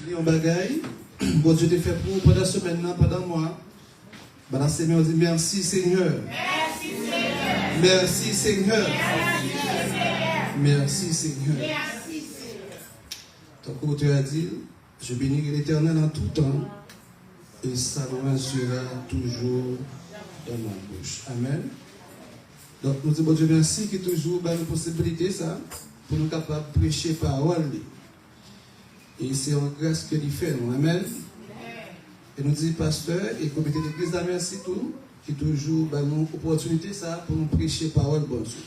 crier en bagaille. Bon Dieu te fait pour pendant ce maintenant, pendant moi. Pendant ces on dit merci Seigneur. Merci Seigneur. Merci Seigneur. Merci Seigneur. Merci Seigneur. Merci Seigneur. Ton tu as dit, je bénirai l'Éternel en tout temps. Et sa loi sera toujours dans ma bouche. Amen. Donc nous disons, bon Dieu, merci qui toujours bah, une possibilité ça, pour nous capables de prêcher parole. Et c'est en grâce que nous faisons. Amen. Et nous disons, pasteur et comité d'église, merci tout, qui toujours bah, nous opportunité ça pour nous prêcher parole, bon Dieu.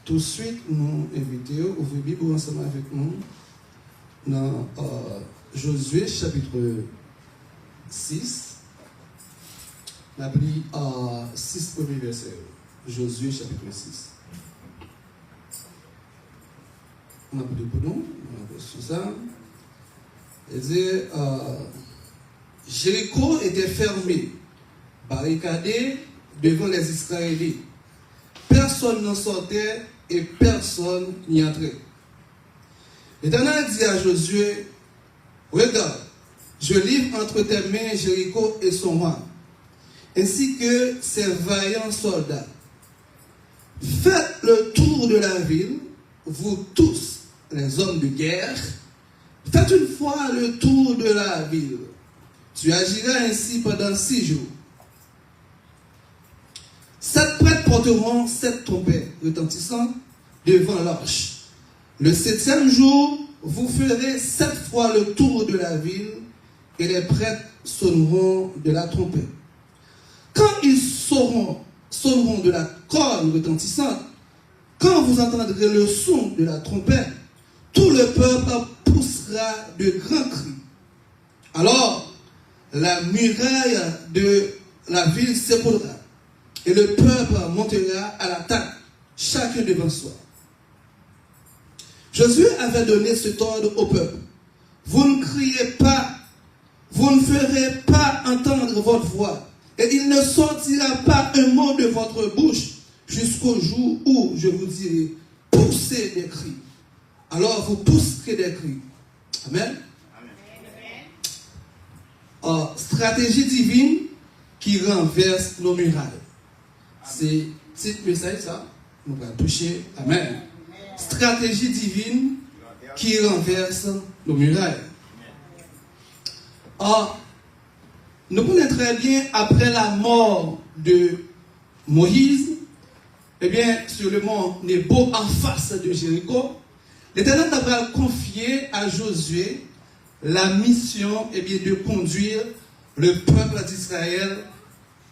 Tout de suite, nous invitons, ouvrez Bible ensemble avec nous, dans Josué chapitre 6. On a pris 6 premiers versets. Josué chapitre 6. On a pris pour nous, on a reçu ça. Il dit, Jéricho était fermé, barricadé devant les Israélites. Personne n'en sortait et personne n'y entrait. L'Éternel dit à Josué, regarde, je livre entre tes mains Jéricho et son roi, ainsi que ses vaillants soldats. Faites le tour de la ville, vous tous, les hommes de guerre. Faites une fois le tour de la ville. Tu agiras ainsi pendant 6 jours. 7 prêtres porteront 7 trompettes retentissantes devant l'arche. Le 7e jour, vous ferez 7 fois le tour de la ville et les prêtres sonneront de la trompette. Quand ils sonneront de la corne retentissante, quand vous entendrez le son de la trompette, tout le peuple poussera de grands cris. Alors, la muraille de la ville s'écroulera et le peuple montera à l'attaque, chacun devant soi. Josué avait donné cet ordre au peuple. Vous ne criez pas, vous ne ferez pas entendre votre voix, et il ne sortira pas un mot de votre bouche jusqu'au jour où je vous dirai, poussez des cris. Alors vous pousserez des cris. Amen. Stratégie divine qui renverse nos murailles. C'est petit message ça. Nous allons toucher. Amen. Stratégie divine qui renverse nos murailles. Nous connaissons très bien après la mort de Moïse, eh bien, sur le mont Nebo en face de Jéricho, l'Éternel a confié à Josué la mission de conduire le peuple d'Israël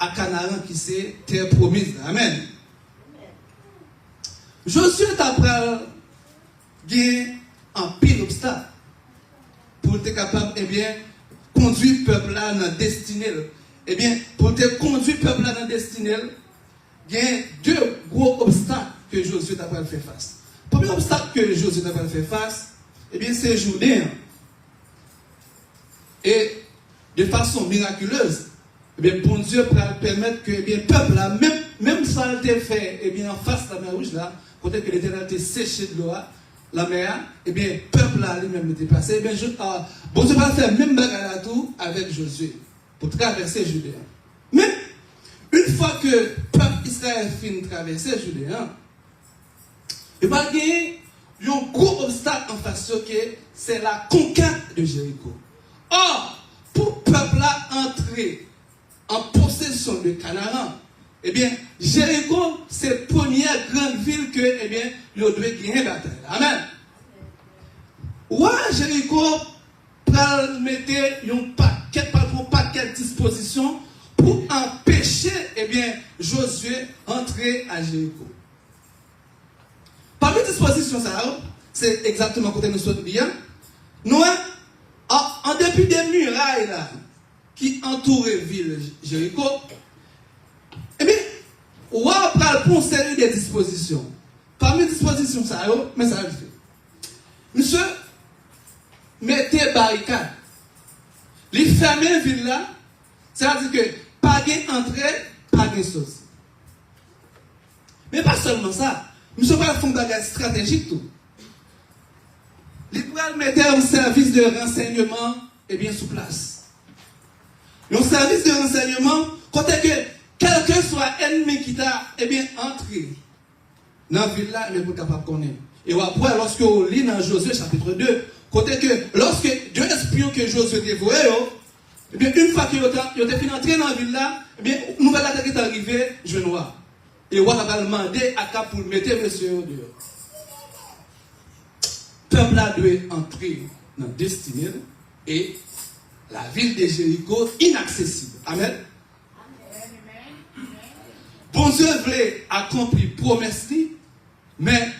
à Canaan qui c'est terre promise. Amen. Josué t'a gagné un pile obstacle pour être capable conduire le peuple là dans la destinée. Pour te conduire le peuple là dans la destinée, il y a 2 gros obstacles que Josué t'a fait face. Le premier obstacle que Josué t'a fait face, c'est Jourdain. Et de façon miraculeuse, bon Dieu peut permettre que le peuple là, même ça a été fait en face de la mer rouge là, peut-être que l'Éternel a été séché de l'eau, la mer, le peuple là lui-même était passé. Bon Dieu va faire même bagarre à tout avec Josué pour traverser Jourdain. Mais une fois que le peuple Israël finit de traverser Jourdain, il va gagner un gros obstacle en face, c'est la conquête de Jéricho. Or, pour le peuple là entrer en possession de Canaan, Jéricho, c'est la première grande ville que, il doit gagner la bataille. Amen. Jéricho peut mettre un paquet de dispositions pour empêcher, Josué entrer à Jéricho. Parmi les dispositions, c'est exactement comme nous sommes bien. Nous, en dépit des murailles là, qui entourent la ville Jéricho, on va prendre pour une série de dispositions. Parmi les dispositions, mais ça va le faire. Monsieur, mettez barricade. Les fermer la ville là, c'est-à-dire que pas d'entrée, pas de sauce. Mais pas seulement ça. Monsieur va faire un bagage stratégique tout. Il va va mettre un service de renseignement, eh bien, sous place. Un service de renseignement, côté que quel que soit ennemi qui t'a, eh bien, entré dans la ville là, mais vous capable de connaître. Et après, lorsque vous lisez dans Josué chapitre 2, côté que lorsque deux espions que Josué dévorait, eh bien, une fois qu'ils ont fini d'entrer dans la ville là, eh bien, nouvelle attaque est arrivée, je vois. Et on va demander à Cap pour mettre monsieur dehors. Le peuple là doit entrer dans la destinée et la ville de Jéricho inaccessible. Amen. Bon Dieu voulait accomplir promesse, mais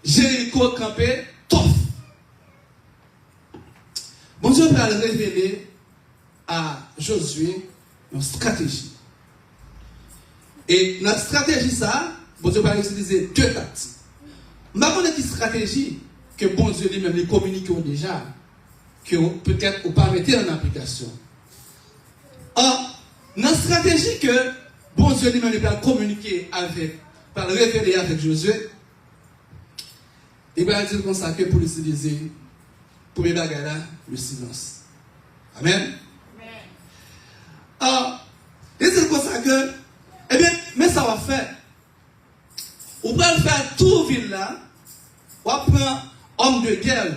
Jéricho campé tough. Bon Dieu va révéler à Josué une stratégie. Et notre stratégie, ça, bon Dieu va utiliser deux tactiques. Je ne sais pas quelle stratégie que bon Dieu lui-même les communique déjà, que peut-être ou pas mettre en application. Or, notre stratégie que bon Dieu lui-même va communiquer avec, par le révéler avec Josué, il va dire comme ça que pour l'utiliser, pour les bagarres, le silence. Amen. Or, il dit comme ça que, eh bien, mais ça va faire. On va faire tout ville là, on va prendre homme de guerre,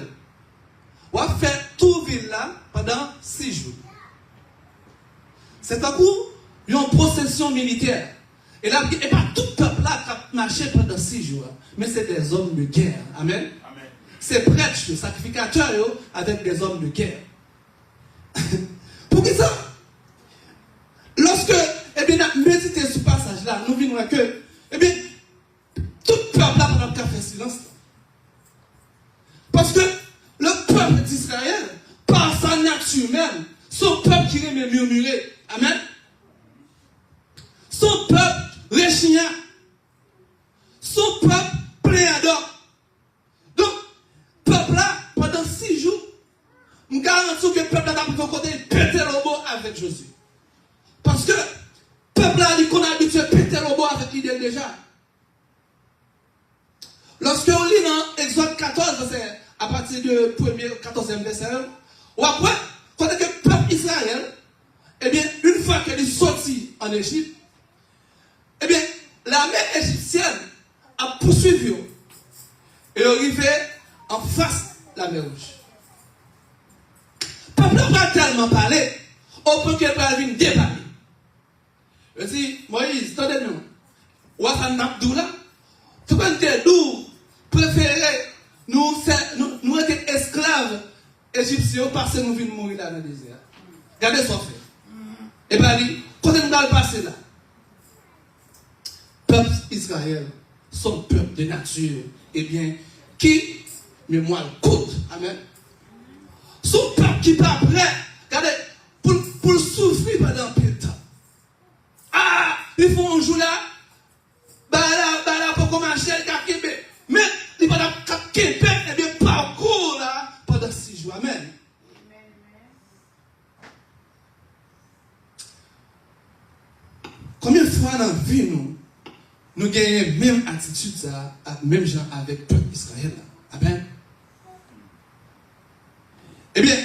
on va faire tout ville là pendant 6 jours. C'est un coup, il y a une procession militaire. Et là, et pas tout le peuple là qui a marché pendant 6 jours. Mais c'est des hommes de guerre. Amen. Amen. C'est prêtres, sacrificateurs avec des hommes de guerre. Pour qui ça? Lorsque, eh bien, méditer ce passage-là, nous venons que, eh bien, tout le peuple là pendant qu'à faire silence. Parce que le peuple d'Israël, par sa nature même, son peuple qui aime murmurer. Amen. Son peuple réchignant. Son peuple plein d'or. Donc, peuple là, pendant 6 jours, je garantis que le peuple là a pu côté péter le robot avec Jésus. Parce que le peuple là dit qu'on a habitué à péter le robot avec l'idée déjà. Lorsque on lit dans Exode 14, c'est à partir du 14e verset, ou après, quand le peuple Israël, eh bien, une fois qu'elle est sortie en Égypte, eh bien, l'armée égyptienne a poursuivi et est arrivé en face de la mer Rouge. Le peuple n'a pas tellement parlé, au point qu'elle va venir débarquer. Je dis, Moïse, attendez-nous, Ouassan Abdoula, tu peux dire, nous préférons nous être esclaves égyptiens parce que nous venons mourir dans le désert. Regardez ce qu'on fait. Et bien, quand nous allons passer là, peuple Israël, son peuple de nature, eh bien, qui, mémoire coûte, amen. Son peuple qui n'est pas prêt, regardez, pour souffrir pendant un peu de temps. Ah, il faut un jour là, pour commencer à Québec. Mais, il va à Québec, eh bien, parcours là, pendant 6 jours, amen. Combien de fois dans la vie, nous gagnons même attitude, ça, même gens avec le peuple Israël. Amen. Eh bien,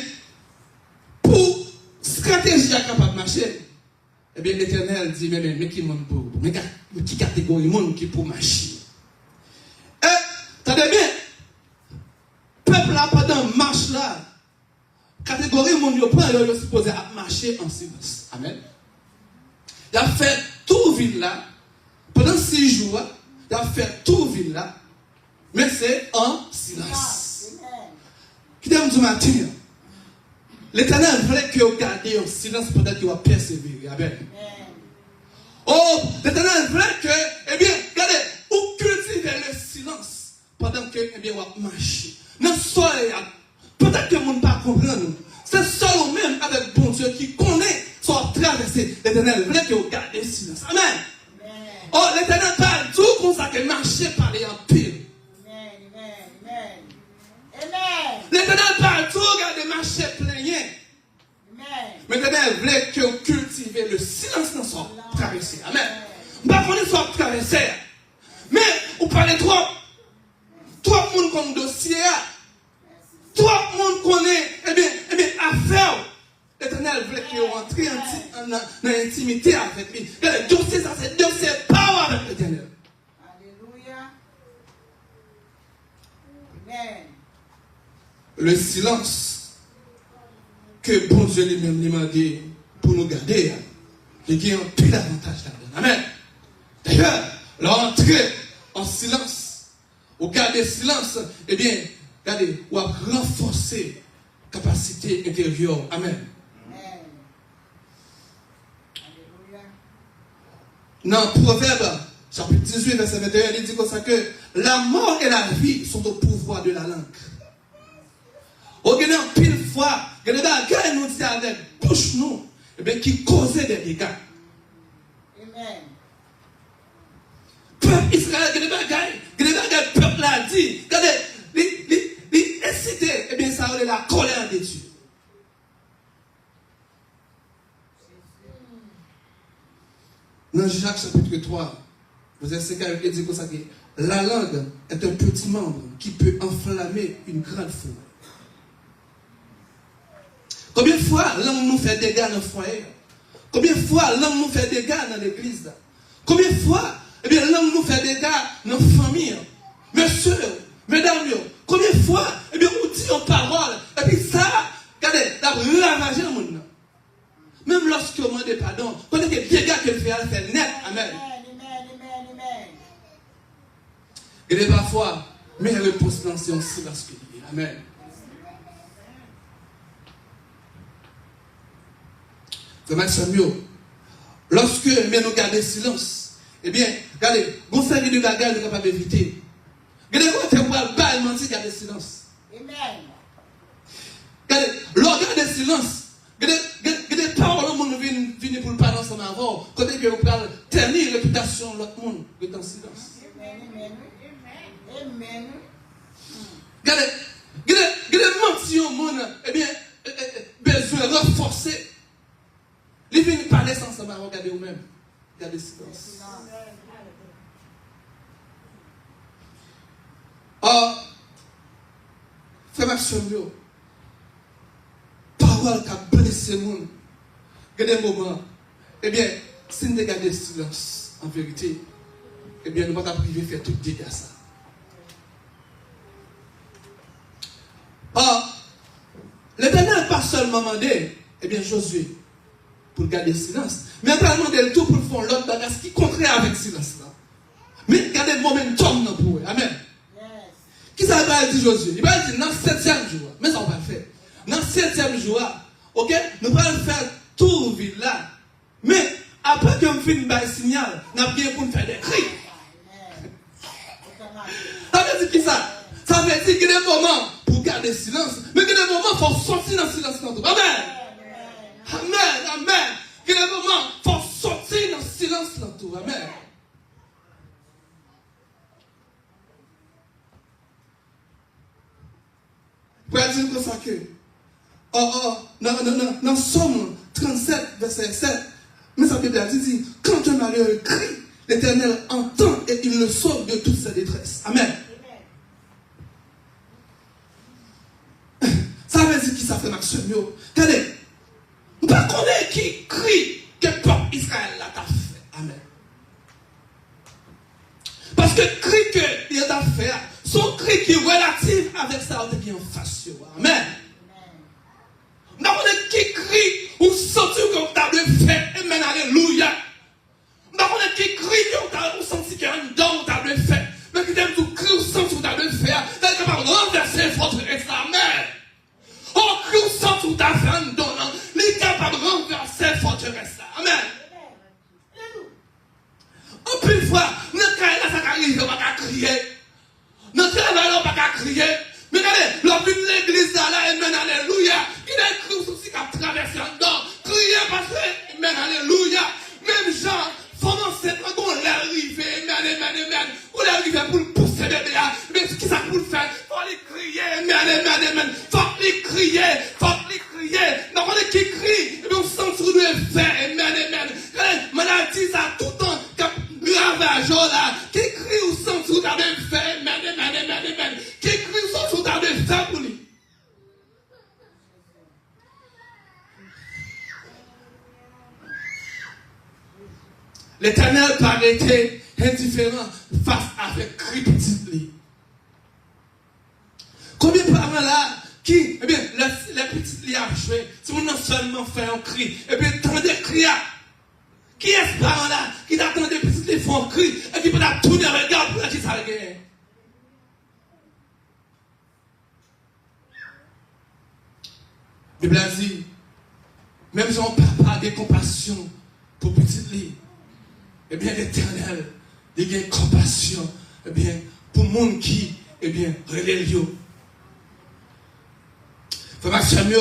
pour stratégie à capable de marcher, eh bien, l'Éternel dit, mais qui monde pour, mais qui catégorie monde qui pour marcher? Attendez bien, peuple là, pendant marche là, catégorie monde, il est supposé marcher en silence. Amen. Il a fait tout ville là, pendant 6 jours, il a fait tout ville là, mais c'est en silence. Qui t'aime du matin? L'Éternel voulait que vous gardiez en silence pendant qu'il va persévérer. Amen. Oh, l'Éternel voulait que, eh bien, regardez, vous cultivez le silence pendant que, eh bien, vous marchez. Notre soleil, peut-être que le monde ne pas comprendre. C'est seul ou même avec bon Dieu qui connaît son traversée. L'Éternel voulait que vous gardiez le silence. Amen. Oh, l'Éternel parle tout comme ça que marcher par les empires. L'Éternel parle tout, regardez, marcher plaignant. Mais l'Éternel voulait que vous cultivez le silence dans son traversée. Amen. Je ne sais pas qu'on est sur traversée. Mais vous parlez trop. Tout le monde comme dossier. Tout que vous rentrez dans l'intimité avec lui. Dieu c'est ça, c'est Dieu c'est power avec l'Éternel. Alléluia. Amen. Le silence que bon Dieu lui-même lui demandé pour nous garder, il y a un pile d'avantage là-dedans. Amen. D'ailleurs, l'entrée en silence, ou garder silence, eh bien, regardez, ou renforcer capacité intérieure. Amen. Amen. Alléluia. Dans Proverbe, chapitre 18, verset 21, il dit comme ça que la mort et la vie sont au pouvoir de la langue. Au Guinée, pile fois, il y a des bagages nous disent avec bouche nous, eh bien, qui causaient des dégâts. Amen. Peuple Israël, il y a des bagages, peuple l'a dit, regardez, il incité, eh bien, ça a la colère de Dieu. Dans Jacques chapitre 3, verset 5, il dit comme ça que la langue est un petit membre qui peut enflammer une grande foule. Combien de fois la langue nous fait des dégâts dans le foyer? Combien de fois la langue nous fait des dégâts dans l'église? Combien de fois eh bien, la langue nous fait des dégâts dans la famille? Mes soeurs, mesdames, combien de fois eh bien, on dit en parole et puis ça, regardez, ça ravagé le monde. Même lorsque on demande pardon, quand il y a des dégâts qu'elle fait, elle fait net. Amen. Amen. Et parfois, mais elle repose dans ce silence que dit. Amen. C'est Maxime. Lorsque nous gardons silence, eh bien, regardez, vous savez de bagages nous sommes capables d'éviter. Regardez quand vous avez pas mentir, gardez silence. Amen. Regardez, l'organe de silence. Regardez, paroles au monde viennent pour le parler ensemble avant. Quand vous pouvez tenir la réputation de l'autre monde, vous êtes en silence. Amen. Regardez, mentir au monde, eh bien, besoin de renforcer. Les viennent parler ensemble avant, regardez vous-même. Gardez silence. Or, frère Maxime, parole qui a blessé le monde, il y a des moments, eh bien, si nous gardons le silence, en vérité, eh bien, nous ne pouvons pas priver de faire tout dégâts ça. Or, l'Éternel n'a pas seulement demandé, eh bien, Josué, pour garder le silence, mais il a demandé le tout pour faire l'autre bagage qui est contraire avec le silence là. Mais gardez le momentum pour eux. Amen. Qui ça va dire Josué? Il va dire dans le 7e jour, mais ça on va le faire. Dans le 7e jour, ok, nous allons faire tout le vide là. Mais après que nous finissons le signal, nous avons bien pour faire des cris. Ça veut dire qui ça? Ça veut dire qu'il y a des moments pour garder le silence, mais qu'il y a des moments pour sortir dans le silence. Amen. Amen. Il y a des moments pour sortir dans le silence. Amen. Pour dire comme ça que, dans Somme 37, verset 7, mais ça veut dire, quand un malheureux crie, l'Éternel entend et il le sauve de toute sa détresse. Amen. Ça veut dire qui ça fait Maxime? Regardez, vous ne connaissez qui crie que le peuple Israël l'a fait. Amen. Parce que le cri qu'il a fait, son cri qui est relatif avec ça qui est en face. Amen. Nous avons qui crie ou senti qu'on t'a de fait. Amen. Alléluia. Nous avons qui crie qu'on senti qu'il y a un don qu'on t'a de fait. Mais qui t'aime tout cri ou senti qu'on t'a de fait. T'es capable de renverser votre reste. Amen. On crie ou senti qu'on t'a fait un don. Il est capable de renverser votre reste. Amen. En plus de fois, notre cas là, ça arrive, on va pas crier. Notre travail là, on va pas crier. Mais regardez, l'homme de l'église là, amen, alléluia. Il a écrit aussi qu'il a traversé un don. Crier parce que, amen, alléluia. Même gens, pendant cette fois qu'on est arrivé, amen. On est arrivé pour le pousser bébé là. Mais ce qu'il a pour le faire, il faut les crier, amen. Faut les crier. l'Éternel paraît indifférent face avec cri petit. Combien de parents là qui, eh bien, les petites a joué, si on non seulement fait un cri, et bien, tant de cris. Qui est ce parent là qui attend des petites les font cri et qui peut la tourner regard pour la qui ça gagne? La Bible dit, même si on ne parle pas de compassion pour petites filles, eh bien, l'Éternel, il y a compassion, eh bien, pour le monde qui, eh bien, relève. Frère Samuel,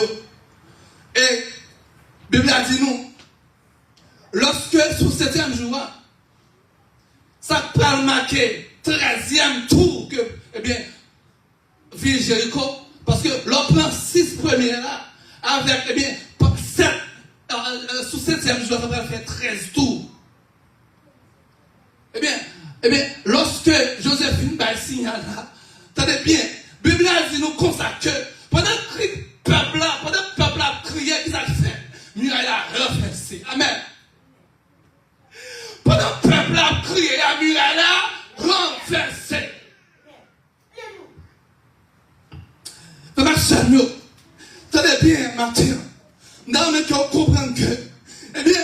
et la Bible a dit nous, lorsque sous 7e jour, ça peut marquer 13e tour que, eh bien, ville Jéricho, parce que l'on prend 6 premiers là, avec, eh bien, 7, sous 7e jour, ça va faire 13 tours. Eh bien, lorsque Joséphine va signal là, attendez bien, la Bible a dit nous comme ça que, pendant que le peuple a crié, qu'ils a fait, muraille a renversé. Amen. Pendant que le peuple a crié, la muraille a renversé. Frère Samuel, tenez bien, matin, dans le cœur, comprendre que, eh bien,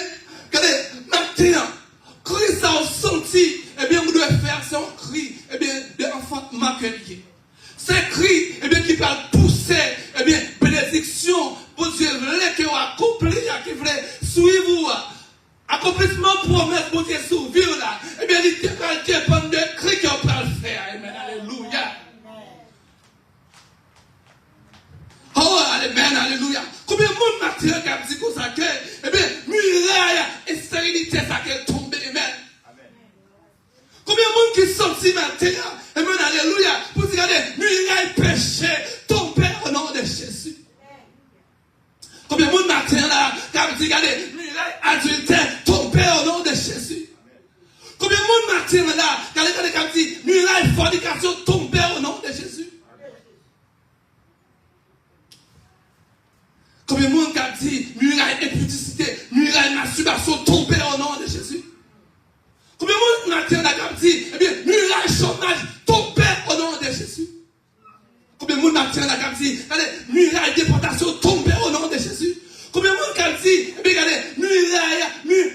regardez, matin, cri ça au senti, eh bien, vous devez faire, c'est un cri, eh bien, de l'enfant maquillé. C'est cri, eh bien, qui va pousser, eh bien, bénédiction, pour Dieu, que vous accomplissez, qui voulait suivre, accomplissement promesse pour Dieu survivre là, eh bien, il dépend de cri qu'on peut le faire. Amen, alléluia. Oh, amen, alléluia. Combien de monde m'a tiré comme dit comme ça que, eh bien, muraille et stérilité, ça qui est tombé, amen. Combien de monde qui sont si maintenant, amen, alléluia, pour dire, regardez, muraille péché, tombé au nom de Jésus. Combien de monde maintenant là, comme dit, regardez, muraille adultère, tombé au nom de Jésus. Combien de monde maintenant là, regardez, comme dit, muraille fornication, tombé au nom de Jésus. Combien de monde qui dit muraille impudicité, muraille masturbation tombée au nom de Jésus? Combien de monde qui dit, eh bien, muraille chômage tombée au nom de Jésus? Combien de monde qui dit, muraille déportation tombée au nom de Jésus? Combien de monde qui dit, eh bien,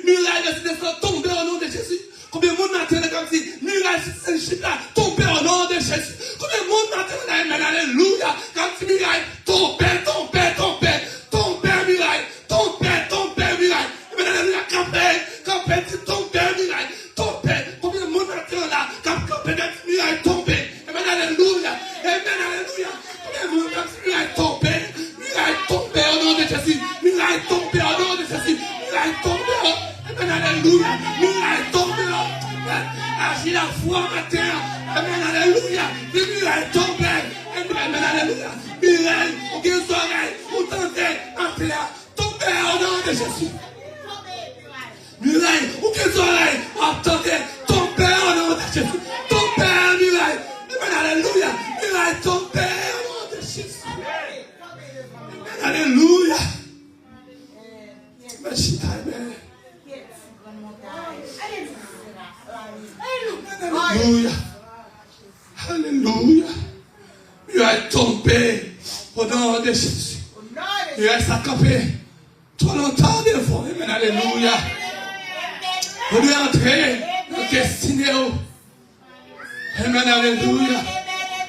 muraille destination tombée au nom de Jésus? Combien de monde qui dit, muraille citizenship tombée au nom de Jésus? Combien de monde qui dit, alléluia, quand muraille tombée, muraille. Alléluia, campé, tombé, muraille, tombé. Combien de monde maintenant là, campé, muraille, tombé. Alléluia, combien de monde muraille, tombé au nom de Jésus. Muraille, tombé au nom de Jésus. Muraille, tombé, alléluia, muraille, tombé. Agis la foi matin, alléluia, muraille, tombé. Alléluia, muraille, ou qu'il soit ou tentez, appelez, tombé au nom de Jésus. Muraille, ou qu'il soit attendez, tombé au nom de Jésus. Tombé, muraille. Alléluia, muraille, tombé au nom de Jésus. Alléluia. Merci, amen. Alléluia. Alléluia. Muraille tombé au nom de Jésus. Muraille s'accampé trop longtemps devant. Amen, alléluia. Vous devez entrer dans le destiné. Amen, alléluia.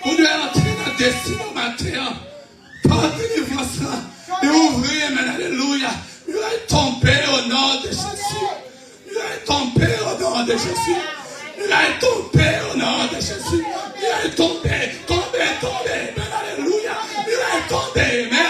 Vous devez entrer dans le destiné matin. Par délivrance. Et ouvrir, amen, alléluia. Muraille tombé au nom de Jésus. Muraille tombé au nom de Jésus. Muraille tombé au nom de Jésus. Muraille tombé, amen, alléluia. Muraille tombé, amen.